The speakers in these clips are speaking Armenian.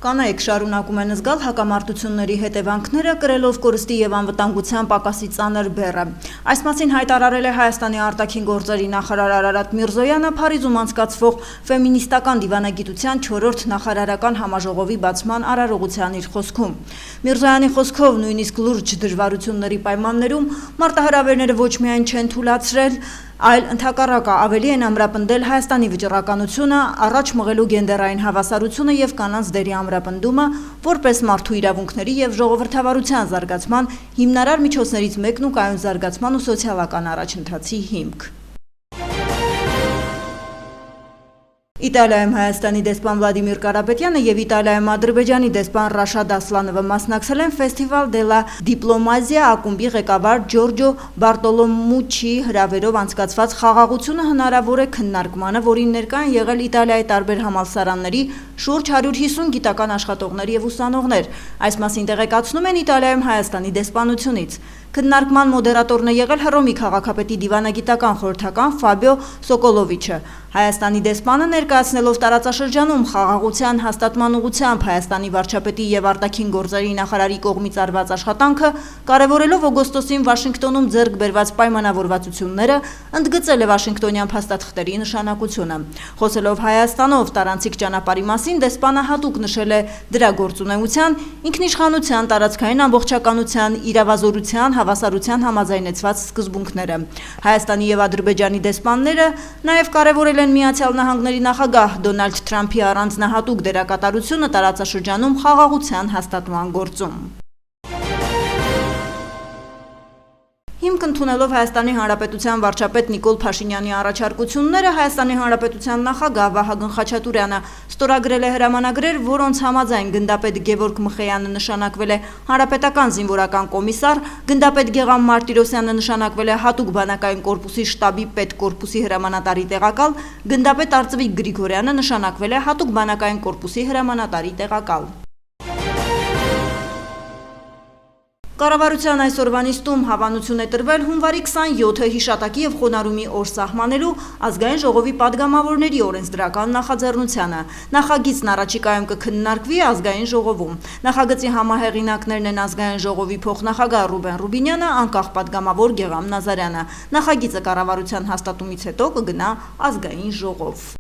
Կանայք շարունակում են զգալ հակամարտությունների հետևանքները, կրելով կորստի եւ անվտանգության պակասի ծանր բեռը։ Այս մասին հայտարարել է Հայաստանի արտաքին գործերի նախարար Արարատ Միրզոյանը Փարիզում անցկացվող ֆեմինիստական դիվանագիտության 4-րդ նախարարական համաժողովի բացման արարողության իր խոսքում։ Միրզոյանի խոսքով նույնիսկ լուրջ դժվարությունների պայմաններում մարտահրավերները ոչ միայն չեն թուլացրել, այլ ընդհակառակը ավելի են ամրապնդել Հայաստանի վճռականությունը, առաջ մղելու գենդերային հավասարությունը եւ կանանց դերի ամրապնդումը, որպես մարդու իրավունքների եւ ժողովրդավարության զարգացման հիմնարար միջոցներից մեկն ու կայուն զարգացման ու սոցիալական առաջընթացի հիմք։ Իտալիայում Հայաստանի դեսպան Վլադիմիր Կարապետյանը եւ Իտալիայում Ադրբեջանի դեսպան Ռաշադ Ասլանովը մասնակցել են Ֆեստիվալ դելա Դիպլոմազիա ակումբի ղեկավար Ջորջո Բարտոլոմուչի հրավերով անցկացված խաղաղությունը հնարավոր է քննարկմանը, որին ներկա են եղել Իտալիայի տարբեր համալսարանների շուրջ 150 գիտական աշխատողներ եւ ուսանողներ։ Այս մասին տեղեկացնում են Իտալիայում Հայաստանի դեսպանությունից։ Քննարկման մոդերատորն է եղել Հռոմի քաղաքապետի դիվանագիտական խորհրդական Ֆաբիո Սոկոլովիչը։ Հայաստանի դեսպանը ներկայացնելով տարածաշրջանում խաղաղության հաստատման ուղղությամբ Հայաստանի վարչապետի եւ արտաքին գործերի նախարարի կողմից արված աշխատանքը, կարևորելով օգոստոսին Վաշինգտոնում ձեռք բերված պայմանավորվածությունները, ընդգծել է Վաշինգտոնյան փաստաթղթերի նշանակությունը։ Խոսելով Հայաստանով տարանցիկ ճանապարհի մասին, դեսպանը հատուկ նշել է դրա գործունեության, ինքնիշխանության, տարածքային ամբողջականության, իրավազորության, հավասարության համաձայնեցված սկզբունքները։ Հայաստանի եւ Ադրբեջանի դեսպանները նաեւ կարևորել են Միացյալ Նահանգների նախագահ Դոնալդ Թրամփի առանձնահատուկ դերակատարությունը տարածաշրջանում խաղաղության հաստատման գործում։ Հիմք ընդունելով Հայաստանի Հանրապետության վարչապետ Նիկոլ Փաշինյանի առաջարկությունները, Հայաստանի Հանրապետության նախագահ Վահագն Խաչատուրյանը ստորագրել է հրամանագրեր, որոնց համաձայն գնդապետ Գևորգ Մխեյանը նշանակվել է հանրապետական զինվորական կոմիսար, գնդապետ Գեղամ Մարտիրոսյանը նշանակվել է հատուկ բանակային կորպուսի շտաբի պետկորպուսի հրամանատարի տեղակալ, գնդապետ Արծվիկ Գրիգորյանը նշանակվել է հատուկ բանակային կորպուսի հրամանատարի տեղակալ։ Կառավարության այսօրվա նիստում հավանություն է տրվել հունվարի 27-ը հիշատակի եւ խոնարհումի օր սահմանելու ազգային ժողովի падգամավորների օրենսդրական նախաձեռնությանը։ Նախագիծն առաջիկայում կքննարկվի ազգային ժողովում։ Նախագծի համահեղինակներն են ազգային ժողովի փոխնախագահ Ռուբեն Ռուբինյանը, անկախ падգամավոր Գեղամ Նազարյանը։ Նախագիծը կառավարության հաստատումից հետո կգնա ազգային ժողով։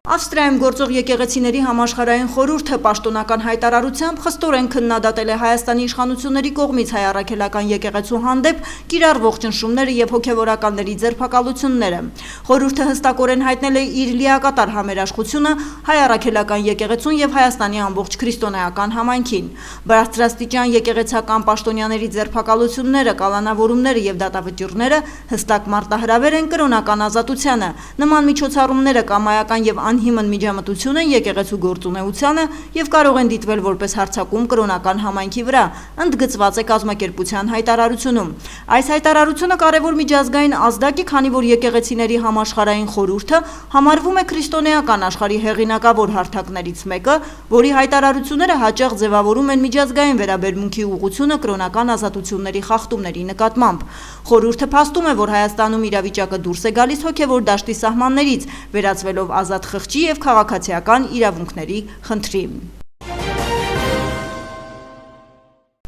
Ավստրիայում գործող եկեղեցիների համաշխարհային խորհուրդը պաշտոնական հայտարարությամբ խստորեն քննադատել է Հայաստանի իշխանությունների կողմից հայ առաքելական եկեղեցու հանդեպ կիրառվող ճնշումները եւ հոգեվորականների ձերբակալությունները։ Խորհուրդը հստակորեն հայտնել է իր լիակատար համերաշխությունը հայ առաքելական եկեղեցուն եւ Հայաստանի ամբողջ քրիստոնեական համայնքին։ Բարձրաստիճան եկեղեցական պաշտոնյաների ձերբակալությունները, կալանավորումները եւ դատավճիռները հստակ մարտահրավեր են կրոնական ազատությանը։ Նման միջոցառումները կամայական եւ անհիմն միջամտություն են եկեղեցու գործունեությանը եւ կարող են դիտվել որպես հարձակում կրոնական համայնքի վրա, ընդգծված է կազմակերպության հայտարարությունում։ Այս հայտարարությունը կարևոր միջազգային ազդակ է, քանի որ եկեղեցիների համաշխարհային խորհուրդը համարվում է քրիստոնեական աշխարհի հեղինակավոր հարթակներից մեկը, որի հայտարարությունները հաճախ ձևավորում են միջազգային վերաբերմունքի ուղղությունը կրոնական ազատությունների խախտումների նկատմամբ։ Խորհուրդը փաստում է, որ Հայաստանում իրավիճակը դուրս է գալիս հոգեվոր դաշտի սահմաններից, վերածվելով ազատ խղճի եւ քաղաքացիական իրավունքների խնդրի։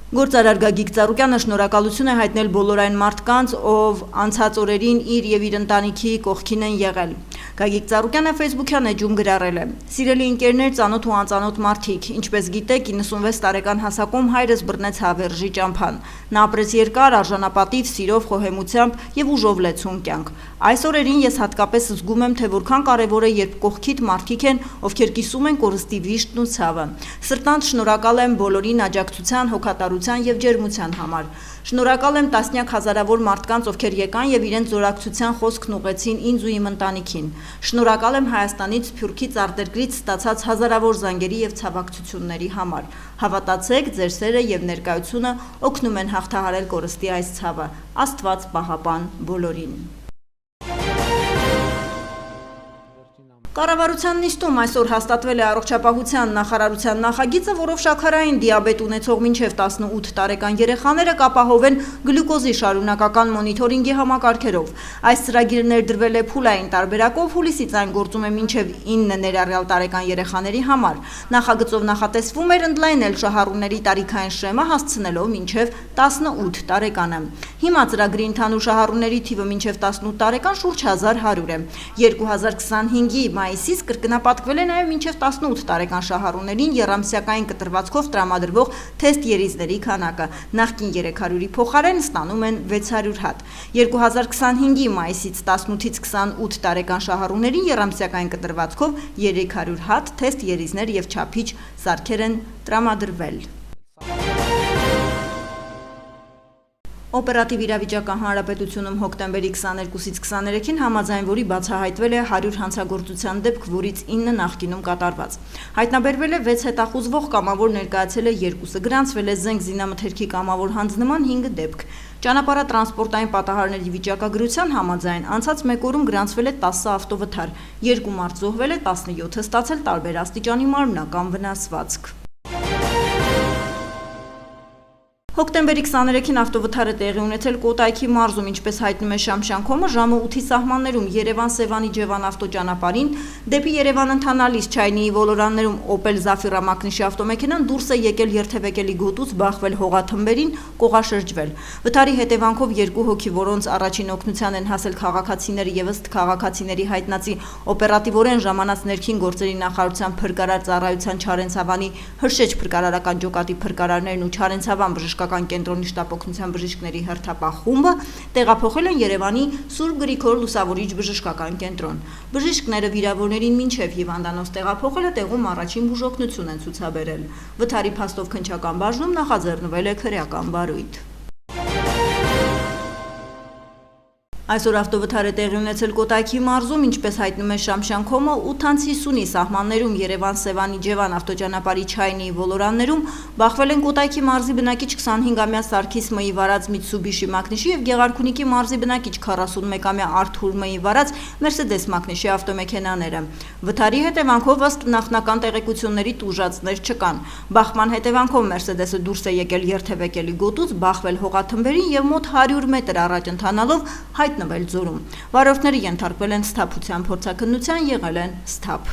Գործարար Գագիկ Ծառուկյանը շնորհակալություն է հայտնել բոլոր այն մարդկանց, ով անցած օրերին իր եւ իր ընտանիքի կողքին են եղել։ Գագիկ Ծառուկյանը Facebook-յան էջում գրառել է. «Սիրելի ընկերներ, ծանոթ ու անծանոթ մարդիկ, ինչպես գիտեք, 96 տարեկան հասակում հայրս բռնեց հավերժի ճամփան։ Նա ապրեց երկար, արժանապատիվ, սիրով, խոհեմությամբ եւ ուժով լեցուն կյանք։ Այս օրերին ես հատկապես զգում եմ, թե որքան կարեւոր է, երբ կողքիդ մարդիկ են, ովքեր կիսում են կորստի վիշտն ու ցավը։ Սրտանց շնորհակալ եմ բոլորին աջակցության, հոգատարության եւ ջերմության համար։ Շնորհակալ եմ տասնյակ հազարավոր մարդկանց, ովքեր եկան եւ իրենց զորակցության խոսքն ուղղեցին ինձ ու իմ ընտանիքին։ Շնորհակալ եմ Հայաստանից, Սփյուռքից, արտերկրից ստացած հազարավոր զանգերի եւ ցավակցությունների համար։ Հավատացեք, ձեր սերը եւ ներկայությունը օգնում են հաղթահարել կորստի այս ցավը։ Աստված պահապան բոլորին»։ Կառավարության նիստում այսօր հաստատվել է առողջապահության նախարարության նախագիծը, որով շաքարային դիաբետ ունեցող մինչև 18 տարեկան երեխաները կապահովեն գլյուկոզի շարունակական մոնիթորինգի համակարգերով։ Այս ծրագիրը ներդրվել է փուլային տարբերակով, հուլիսից այն գործում է մինչև 9 ներառյալ տարեկան երեխաների համար։ Նախագծով նախատեսվում էր ընդլայնել շահառուների տարիքային շեմը, հասցնելով մինչև 18 տարեկանը։ Հիմա ծրագրի ընդհանուր շահառուների թիվը մինչև 18 տարեկան շուրջ 1100 է։ 2025-ի մայիսից կրկնապատկվել է նաև մինչև 18 տարեկան շահառուներին եռամսյակային կտրվածքով տրամադրվող թեստ երիզների քանակը, նախկին 300-ի փոխարեն ստանում են 600 հատ։ 2025-ի մայիսից 18-ից 28 տարեկան շահառուներին եռամսյակային կտրվածքով 300 հատ թեստ երիզներ և չափիչ սարքեր են տրամադրվել։ Օպերատիվ իրավիճակը հանրապետությունում հոկտեմբերի 22-ից 23-ին համաձայն որի բացահայտվել է 100 հանցագործության դեպք, որից 9 նախկինում կատարված։ Հայտնաբերվել է 6 հետախուզվող կամավոր, ներկայացել է 2-ը, գրանցվել է զենք զինամթերքի կամավոր հանձնման 5 դեպք։ Ճանապարհատրանսպորտային պատահարների վիճակագրության համաձայն անցած մեկ օրում գրանցվել է 10 ավտովթար, 2 մարդ զոհվել է, 17-ը ստացել տարբեր աստիճանի մարմնական վնասվածք։ Հոկտեմբերի 23-ին ավտովթարը տեղի ունեցել Կոտայքի մարզում, ինչպես հայտնում է Շամշանքոմը, ժամը 8-ի սահմաններում Երևան-Սևանի-Ջևան ավտոճանապարհին դեպի Երևան ընթանալիս Չայնիի ոլորաններում Opel Zafira մակնիշի ավտոմեքենան դուրս է եկել երթևեկելի գոտուց, բախվել հողաթմբերին, կողաշրջվել։ Վթարի հետևանքով 2 հոգի, որոնց առաջին օգնության են հասել քաղաքացիները եւ ըստ քաղաքացիների հայտնածի օպերատիվորեն ժամանած ներքին գործերի նախարարության փրկարար ծառայության Չարենցավանի Հրշեջ փրկարարական ջոկատի փրկարարներն ու Չարենցավան բժշկական կենտրոնի շտապօգնության բժիշկների հերթապահ խումբը տեղափոխել են Երևանի Սուրբ Գրիգոր Լուսավորիչ բժշկական կենտրոն։ Բժիշկները վիրավորներին մինչև հիվանդանոց տեղափոխելը տեղում առաջին բուժօգնություն են ցուցաբերել։ Վթարի փաստով քննչական բաժնում նախաձեռնվել է քրեական բարույթ։ Այսօր ավտովթարը տեղի ունեցել Կոտայքի մարզում, ինչպես հայտնում է Շամշանքոմը, 8-50-ի սահմաններում Երևան-Սևանի-Ջևան ավտոճանապարհի Չայնիի ոլորաններում բախվել են Կոտայքի մարզի բնակիչ 25-ամյա Սարգիս Մ-ի վարած Mitsubishi մակնիշի եւ Գեղարքունիքի մարզի բնակիչ 41-ամյա Արթուր Մ-ի վարած Mercedes մակնիշի ավտոմեքենաները։ Վթարի հետևանքով ըստ նախնական տեղեկությունների տուժածներ չկան։ Բախման հետևանքով Mercedes-ը դուրս է եկել երթևեկելի գոտուց, բախվել հողաթմբերին եւ մոտ 100 մետր առաջ ընթանալով հայտնվել ձորում։ Վարորդները ենթարկվել են սթափության փորձաքննության, եղել են սթափ։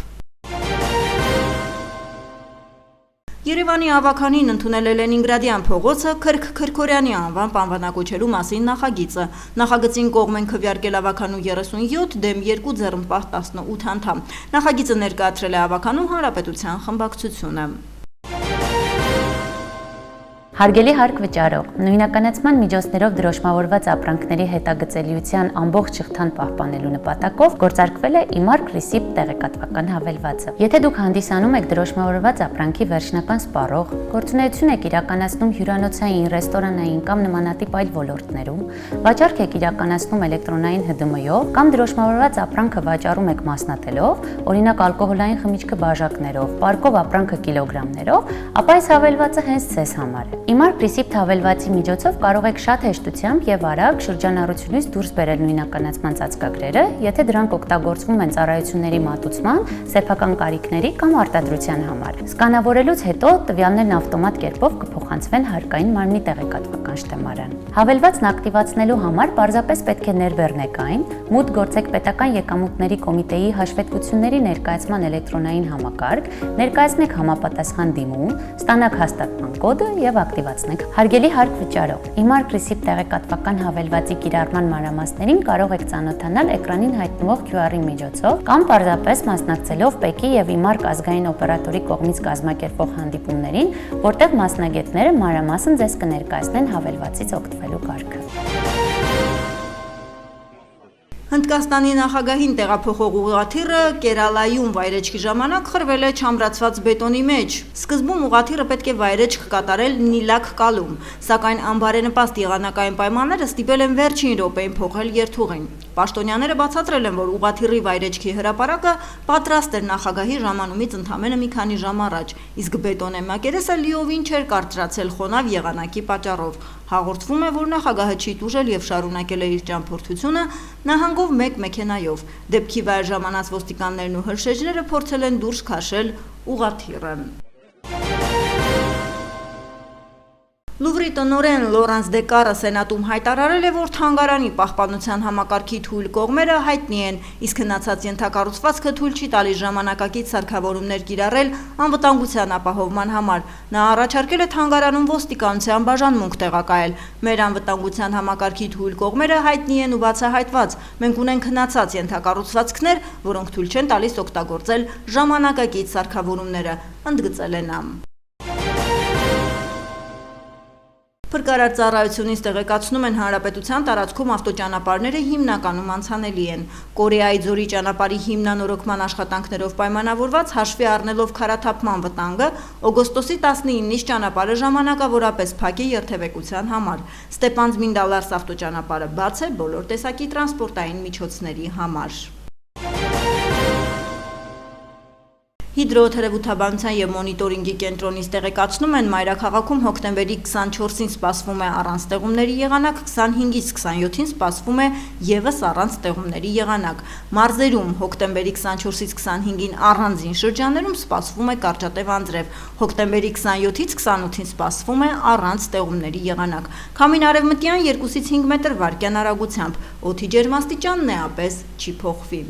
Երևանի ավականին ընդունել է Լենինգրադյան փողոցը Քրք Քրքորյանի անվամբ անվանակոչելու մասին նախագիծը։ Նախագծին կողմ են քվեարկել ավականու 37, դեմ 2 ձեռնպահ 18 անդամ։ Նախագիծը ներկայացրել է ավականու հանրապետության խմբակցությունը։ Հարգելի հարկ վճարող, նույնականացման միջոցներով դրոշմավորված ապրանքների հետագծելիության ամբողջ շղթան պահպանելու նպատակով գործարկվել է Imark Receipt տեղեկատվական հավելվածը։ Եթե դուք հանդիսանում եք դրոշմավորված ապրանքի վերջնական սպառող, գործունեություն եք իրականացնում հյուրանոցային, ռեստորանային կամ նմանատիպ այլ ոլորտներում, վաճառք եք իրականացնում էլեկտրոնային ՀԴՄ-ով կամ դրոշմավորված ապրանքը վաճառում եք մասնատելով, օրինակ ալկոհոլային խմիչքը բաժակներով, պարկով ապրանքը կիլոգրամներով, ապա այս հավելվածը հենց ձեզ համար է։ Imark Receipt հավելվածի միջոցով կարող եք շատ հեշտությամբ եւ արագ շրջանառությունից դուրս բերել նույնականացման ծածկագրերը, եթե դրանք օգտագործվում են ծառայությունների մատուցման, սեփական կարիքների կամ արտադրության համար։ Սկանավորելուց հետո տվյալներն ավտոմատ կերպով կփոխանցվեն հարկային մարմնի տեղեկատվական շտեմարան։ Հավելվածն ակտիվացնելու համար պարզապես պետք է ներբեռնեք այն, մուտք գործեք պետական եկամուտների կոմիտեի հաշվետվությունների ներկայացման էլեկտրոնային համակարգ, ներկայացնեք համապատասխան դիմում, ստանաք հաստատման կոդը եւ ակտիվացնեք։ Հարգելի հարկ վճարող, Imark Receipt տեղեկատվական հավելվածի կիրառման մանրամասներին կարող եք ծանոթանալ էկրանին հայտնվող QR-ի միջոցով կամ պարզապես մասնակցելով ՊԵԿ-ի եւ Imark ազգային օպերատորի կողմից կազմակերպվող հանդիպումներին, որտեղ մասնագետները մանրամասն ձեզ կներկայացնեն հավելվածից օգտվելու կարգը։ Հնդկաստանի նախագահին տեղափոխող ուղղաթիռը Կերալայում վայրեջքի ժամանակ խրվել է չամրացված բետոնի մեջ։ Սկզբում ուղղաթիռը պետք է վայրեջք կատարել Նիլակ կալում, սակայն անբարենպաստ եղանակային պայմանները ստիպել են վերջին րոպեին փոխել երթուղին։ Պաշտոնյաները բացատրել են, որ ուղղաթիռի վայրեջքի հրապարակը պատրաստ էր նախագահի ժամանումից ընդամենը մի քանի ժամ առաջ, իսկ բետոնե մակերեսը լիովին չէր կարծրացել խոնավ եղանակի պատճառով։ Հաղորդվում է, որ նախագահը չի տուժել եւ շարունակել է իր ճամփորդությունը, նահանգով ժամանակով մեկ մեքենայով։ Դեպքի վայր ժամանած ոստիկաններն ու հրշեջները փորձել են դուրս քաշել ուղղաթիռը։ Լուվրի տնօրեն Լորանս Դեկարը Սենատում հայտարարել է, որ թանգարանի պահպանության համակարգի թույլ կողմերը հայտնի են, իսկ հնացած ենթակառուցվածքը թույլ չի տալիս ժամանակակից սարքավորումներ կիրառել անվտանգության ապահովման համար։ Նա առաջարկել է թանգարանում ոստիկանության բաժանմունք տեղակայել։ Մեր անվտանգության համակարգի թույլ կողմերը հայտնի են ու բացահայտված։ Մենք ունենք հնացած ենթակառուցվածքներ, որոնք թույլ չեն տալիս օգտագործել ժամանակակից սարքավորումները, ընդգծել է նա։ Փրկարար ծառայությունից տեղեկացնում են հանրապետության տարածքում ավտոճանապարհները հիմնականում անցանելի են։ Կորեայի ձորի ճանապարհի հիմնանորոգման աշխատանքներով պայմանավորված հաշվի առնելով քարաթափման վտանգը, օգոստոսի 19-ից ճանապարհը ժամանակավորապես փակ է երթևեկության համար։ Ստեփանձմինդալարս ավտոճանապարհը բաց է բոլոր տեսակի տրանսպորտային միջոցների համար։ Հիդրոթերապևտաբանության և մոնիտորինգի կենտրոնից տեղեկացնում են մայրաքաղաքում հոկտեմբերի 24-ին սպասվում է առանց տեղումների եղանակ, 25-ից 27-ին սպասվում է ևս առանց տեղումների եղանակ։ Մարզերում հոկտեմբերի 24-ից 25-ին առանձին շրջաններում սպասվում է կարճատև անձրև, հոկտեմբերի 27-ից 28-ին սպասվում է առանց տեղումների եղանակ։ Քամին արևմտյան 2-ից 5 մետր վարկյան արագությամբ, օդի ջերմաստիճանն էապես չի փոխվի։